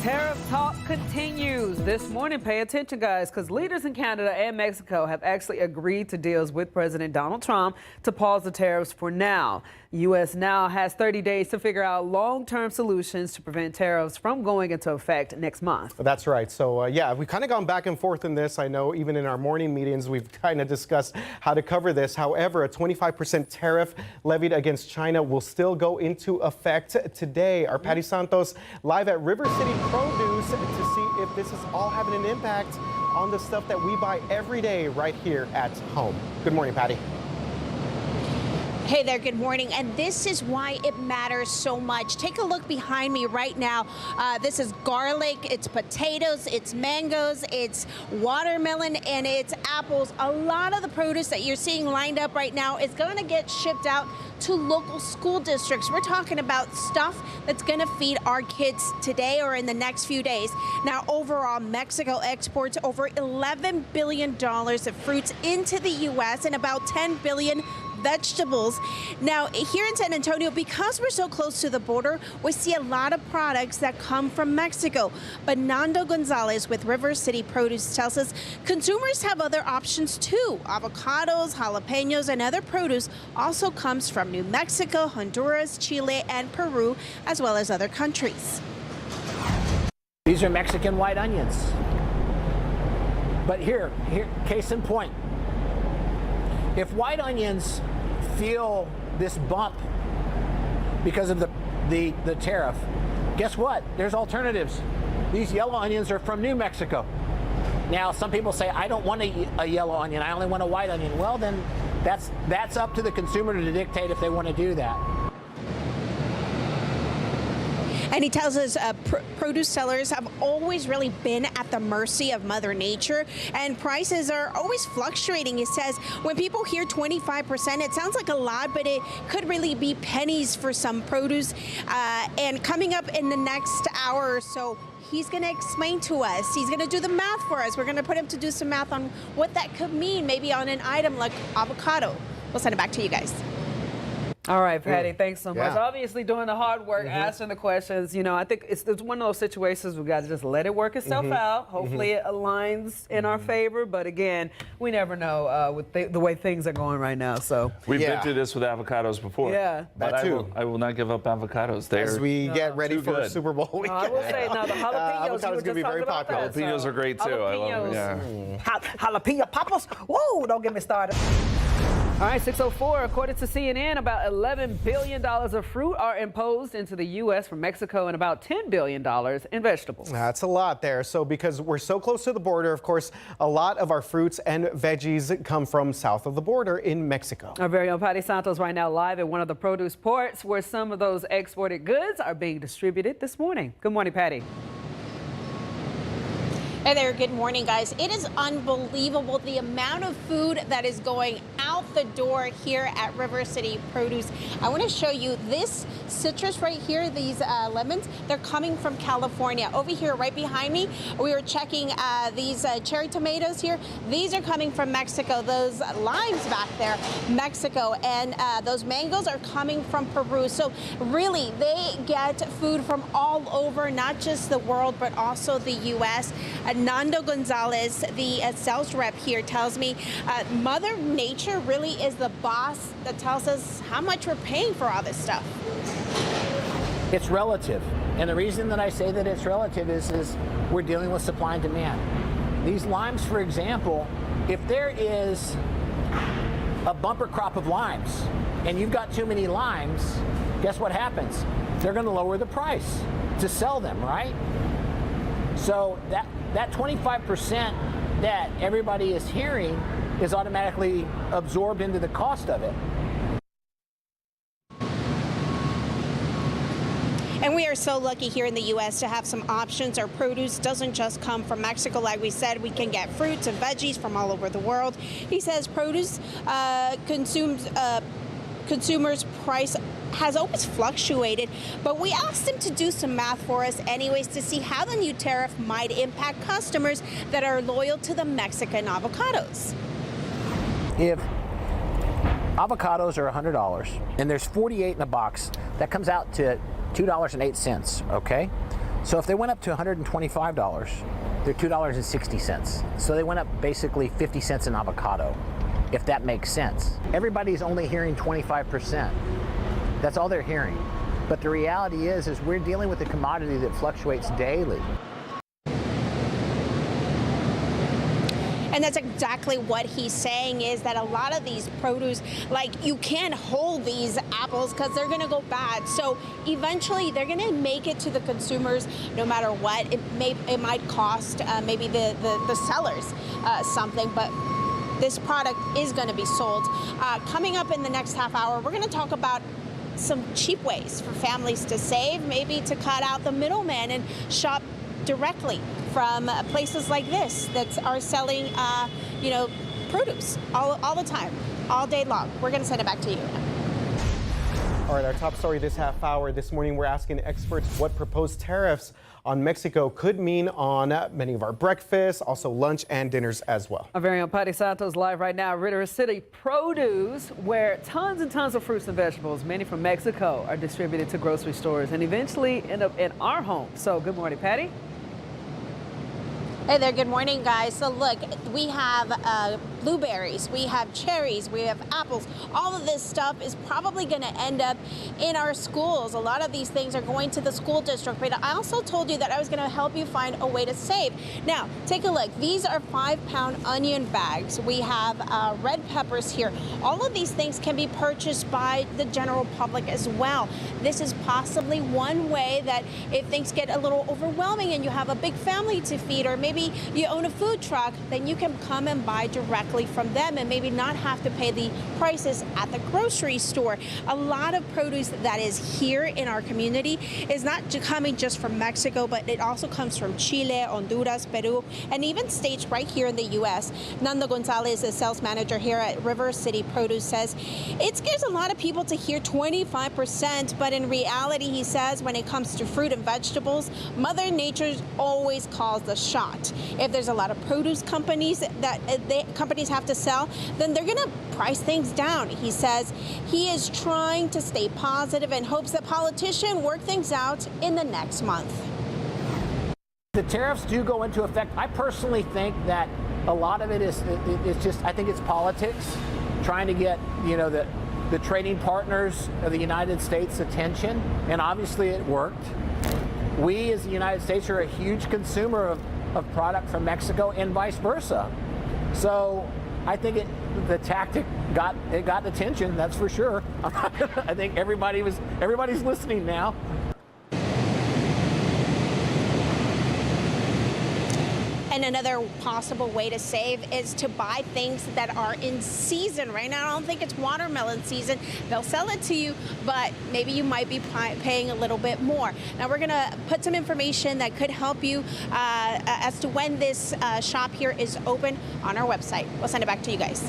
Tariff talk continues. This morning, pay attention, guys, because leaders in Canada and Mexico have actually agreed to deals with President Donald Trump to pause the tariffs for now. U.S. now has 30 days to figure out long-term solutions to prevent tariffs from going into effect next month. That's right. So, yeah, we've kind of gone back and forth in this. I know even in our morning meetings, we've kind of discussed how to cover this. However, a 25% tariff levied against China will still go into effect today. Our Patty Santos live at River City Produce to see if this is all having an impact on the stuff that we buy every day right here at home. Good morning, Patty. Hey there, good morning. And this is why it matters so much. Take a look behind me right now. This is garlic, it's potatoes, it's mangoes, it's watermelon, and it's apples. A lot of the produce that you're seeing lined up right now is going to get shipped out to local school districts. We're talking about stuff that's going to feed our kids today or in the next few days. Now, overall, Mexico exports over $11 billion of fruits into the U.S. and about $10 billion vegetables. Now, here in San Antonio, because we're so close to the border, we see a lot of products that come from Mexico. But Nando Gonzalez with River City Produce tells us consumers have other options too. Avocados, jalapenos, and other produce also comes from New Mexico, Honduras, Chile, and Peru, as well as other countries. These are Mexican white onions. But here, case in point. If white onions feel this bump because of the tariff, guess what? There's alternatives. These yellow onions are from New Mexico. Now, some people say, I don't want a yellow onion, I only want a white onion. Well, then that's up to the consumer to dictate if they want to do that. And he tells us produce sellers have always really been at the mercy of Mother Nature, and prices are always fluctuating. He says when people hear 25%, it sounds like a lot, but it could really be pennies for some produce. And coming up in the next hour or so, he's going to explain to us. He's going to do the math for us. We're going to put him to do some math on what that could mean, maybe on an item like avocado. We'll send it back to you guys. All right, Patty, thanks so much. Yeah. Obviously doing the hard work, answering the questions. You know, I think it's one of those situations we've got to just let it work itself out. Hopefully it aligns in our favor. But again, we never know with the way things are going right now. So we've been through this with avocados before. Yeah. But I will not give up avocados. As we get ready for good. Super Bowl weekend. I will say, now the jalapenos, avocados going to be very popular. Jalapenos are great too. I love them. Yeah. Jalapeno poppers? Whoa, don't get me started. All right, 6:04. According to CNN, about $11 billion of fruit are imposed into the U.S. from Mexico and about $10 billion in vegetables. That's a lot there. So because we're so close to the border, of course, a lot of our fruits and veggies come from south of the border in Mexico. Our very own Patty Santos right now live at one of the produce ports where some of those exported goods are being distributed this morning. Good morning, Patty. Hey there, good morning, guys. It is unbelievable the amount of food that is going out the door here at River City Produce. I want to show you this citrus right here, these lemons. They're coming from California. Over here, right behind me, we were checking these cherry tomatoes here. These are coming from Mexico. Those limes back there, Mexico. And those mangoes are coming from Peru. So really, they get food from all over, not just the world, but also the U.S. Nando Gonzalez, the sales rep here, tells me Mother Nature really is the boss that tells us how much we're paying for all this stuff. It's relative. And the reason that I say that it's relative is we're dealing with supply and demand. These limes, for example, if there is a bumper crop of limes and you've got too many limes, guess what happens? They're going to lower the price to sell them, right? So that 25% that everybody is hearing is automatically absorbed into the cost of it. And we are so lucky here in the U.S. to have some options. Our produce doesn't just come from Mexico. Like we said, we can get fruits and veggies from all over the world. He says produce consumers' price has always fluctuated, but we asked him to do some math for us anyways to see how the new tariff might impact customers that are loyal to the Mexican avocados. If avocados are $100 and there's 48 in a box, that comes out to $2.08, okay? So if they went up to $125, they're $2.60. So they went up basically 50 cents an avocado, if that makes sense. Everybody's only hearing 25%. That's all they're hearing. But the reality is we're dealing with a commodity that fluctuates daily. And that's exactly what he's saying, is that a lot of these produce, like, you can't hold these apples because they're going to go bad. So eventually they're going to make it to the consumers no matter what. It might cost maybe the sellers something, but this product is going to be sold. Coming up in the next half hour, we're going to talk about some cheap ways for families to save, maybe to cut out the middleman and shop directly from places like this that are selling, produce all the time, all day long. We're going to send it back to you. All right, our top story this half hour. This morning, we're asking experts what proposed tariffs on Mexico could mean on many of our breakfasts, also lunch and dinners as well. Our very own Patty Santos live right now, Ritter City Produce, where tons and tons of fruits and vegetables, many from Mexico, are distributed to grocery stores and eventually end up in our homes. So good morning, Patty. Hey there, good morning, guys. So look, we have blueberries, we have cherries, we have apples. All of this stuff is probably going to end up in our schools. A lot of these things are going to the school district, but I also told you that I was going to help you find a way to save. Now, take a look. These are 5-pound onion bags. We have red peppers here. All of these things can be purchased by the general public as well. This is possibly one way that if things get a little overwhelming and you have a big family to feed, or maybe you own a food truck, then you can come and buy directly from them and maybe not have to pay the prices at the grocery store. A lot of produce that is here in our community is not coming just from Mexico, but it also comes from Chile, Honduras, Peru, and even states right here in the U.S. Nando Gonzalez, a sales manager here at River City Produce, says it scares a lot of people to hear 25%, but in reality, he says, when it comes to fruit and vegetables, Mother Nature always calls the shot. If there's a lot of produce companies that companies have to sell, then they're going to price things down. He says he is trying to stay positive and hopes that politicians work things out in the next month. The tariffs do go into effect. I personally think that a lot of it is just, I think it's politics, trying to get, the trading partners of the United States' attention, and obviously it worked. We as the United States are a huge consumer of product from Mexico and vice versa. So I think the tactic got attention, that's for sure. I think everybody's listening now. And another possible way to save is to buy things that are in season. Right now, I don't think it's watermelon season. They'll sell it to you, but maybe you might be paying a little bit more. Now, we're going to put some information that could help you as to when this shop here is open on our website. We'll send it back to you guys.